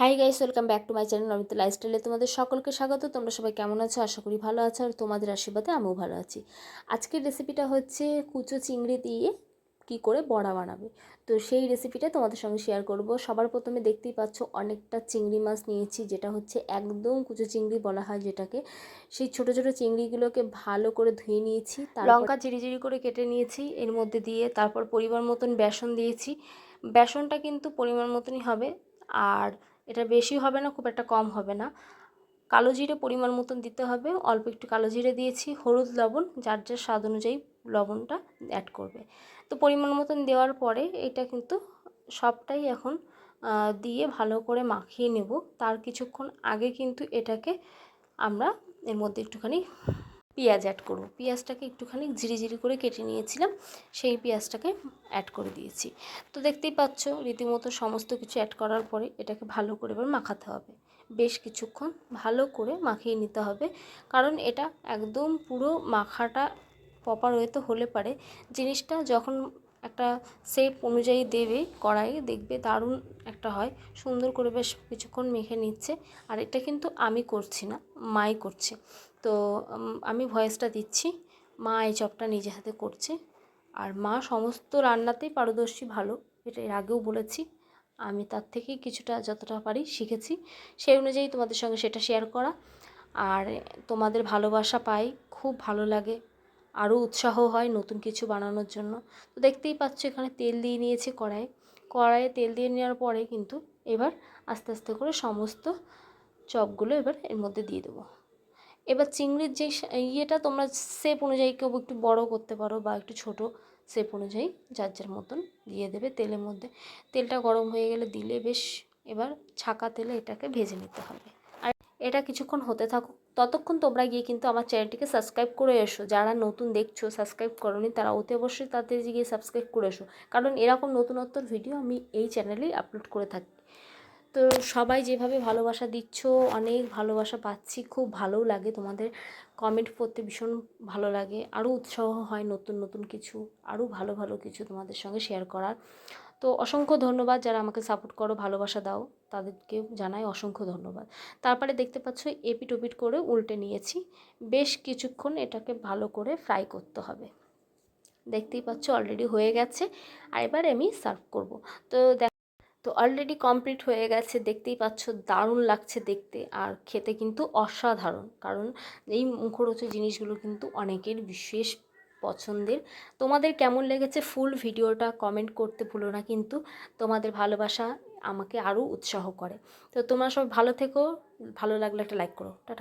High guys, welcome back to my channel Namita লাইফস্টাইলে তোমাদের সকলকে স্বাগত। তোমরা সবাই কেমন আছো? আশা করি ভালো আছো, আর তোমাদের আশীর্বাদে আমিও ভালো আছি। আজকের রেসিপিটা হচ্ছে কুচো চিংড়ি দিয়ে কি করে বড়া বানাবে, তো সেই রেসিপিটা তোমাদের সঙ্গে শেয়ার করব। সবার প্রথমে দেখতেই পাচ্ছ অনেকটা চিংড়ি মাছ নিয়েছি, যেটা হচ্ছে একদম কুচো চিংড়ি বলা হয় যেটাকে। সেই ছোট ছোট চিংড়িগুলোকে ভালো করে ধুয়ে নিয়েছি, লঙ্কা জিরি করে কেটে নিয়েছি এর মধ্যে দিয়ে, তারপর পরিমাণ মতন বেসন দিয়েছি। বেসনটা কিন্তু পরিমাণ মতনই হবে, আর এটা বেশি হবে না, খুব একটা কম হবে না। কালো জিরে পরিমাণ মতন দিতে হবে, অল্প একটু কালো জিরে দিয়েছি। হলুদ লবণ যার যার স্বাদ অনুযায়ী লবণটা অ্যাড করবে। তো পরিমাণ মতন দেওয়ার পরে এটা কিন্তু সবটাই এখন দিয়ে ভালো করে মাখিয়ে নেব। তার কিছুক্ষণ আগে কিন্তু এটাকে আমরা এর মধ্যে একটুখানি পেঁয়াজ অ্যাড করব। পেঁয়াজটাকে একটুখানি ঝিরি করে কেটে নিয়েছিলাম, সেই পেঁয়াজটাকে অ্যাড করে দিয়েছি। তো দেখতেই পাচ্ছ রীতিমতো সমস্ত কিছু অ্যাড করার পরে এটাকে ভালো করে এবার মাখাতে হবে। বেশ কিছুক্ষণ ভালো করে মাখিয়ে নিতে হবে, কারণ এটা একদম পুরো মাখাটা প্রপার ওয়েতে হলে পারে জিনিসটা যখন একটা শেপ অনুযায়ী দেবে কড়াইয়ে, দেখবে দারুণ একটা হয়। সুন্দর করে বেশ কিছুক্ষণ মেখে নিচ্ছে। আর এটা কিন্তু আমি করছি না, মাই করছে। তো আমি ভয়েসটা দিচ্ছি, মা এই চপটা নিজে হাতে করছে। আর মা সমস্ত রান্নাতেই পারদর্শী, ভালো, এটা এর আগেও বলেছি। আমি তার থেকেই কিছুটা যতটা পারি শিখেছি, সেই অনুযায়ী তোমাদের সঙ্গে সেটা শেয়ার করা। আর তোমাদের ভালোবাসা পাই, খুব ভালো লাগে, আরও উৎসাহ হয় নতুন কিছু বানানোর জন্য। তো দেখতেই পাচ্ছ এখানে তেল দিয়ে নিয়েছি কড়াইয়ে তেল দিয়ে নেওয়ার পরে কিন্তু এবার আস্তে আস্তে করে সমস্ত চপগুলো এবার এর মধ্যে দিয়ে দেবো। এবার চিংড়ির যে ইয়েটা তোমরা শেপ অনুযায়ী কেউ একটু বড় করতে পারো বা একটু ছোট শেপ অনুযায়ী যার যার মতন দিয়ে দেবে তেলের মধ্যে। তেলটা গরম হয়ে গেলে দিলে বেশ, এবার ছাকা তেলে এটাকে ভেজে নিতে হবে। আর এটা কিছুক্ষণ হতে থাকুক, ততক্ষণ তোমরা গিয়ে কিন্তু আমার চ্যানেলটিকে সাবস্ক্রাইব করে এসো। যারা নতুন দেখছো সাবস্ক্রাইব করোনি তারা অতি অবশ্যই তাদের গিয়ে সাবস্ক্রাইব করে এসো, কারণ এরকম নতুনত্ব ভিডিও আমি এই চ্যানেলেই আপলোড করে থাকি। তো সবাই যেভাবে ভালোবাসা দিচ্ছ, অনেক ভালোবাসা পাচ্ছি, খুব ভালোও লাগে। তোমাদের কমেন্ট পড়তে ভীষণ ভালো লাগে, আরও উৎসাহ হয় নতুন নতুন কিছু, আরও ভালো ভালো কিছু তোমাদের সঙ্গে শেয়ার করার। তো অসংখ্য ধন্যবাদ যারা আমাকে সাপোর্ট করো, ভালোবাসা দাও, তাদেরকে জানাই অসংখ্য ধন্যবাদ। তারপরে দেখতে পাচ্ছ এপিট ওপিট করে উল্টে নিয়েছি। বেশ কিছুক্ষণ এটাকে ভালো করে ফ্রাই করতে হবে। দেখতেই পাচ্ছ অলরেডি হয়ে গেছে, আর এবার আমি সার্ভ করব। তো অলরেডি কমপ্লিট হয়ে গেছে, দেখতেই পাচ্ছ দারুণ লাগছে দেখতে, আর খেতে কিন্তু অসাধারণ। কারণ এই মুখরোচক জিনিসগুলো কিন্তু অনেকের বিশেষ পছন্দের। তোমাদের কেমন লেগেছে ফুল ভিডিওটা কমেন্ট করতে ভুলো না কিন্তু। তোমাদের ভালোবাসা আমাকে আরও উৎসাহ করে। তো তোমরা সব ভালো থেকো, ভালো লাগলে একটা লাইক করো, টাটা।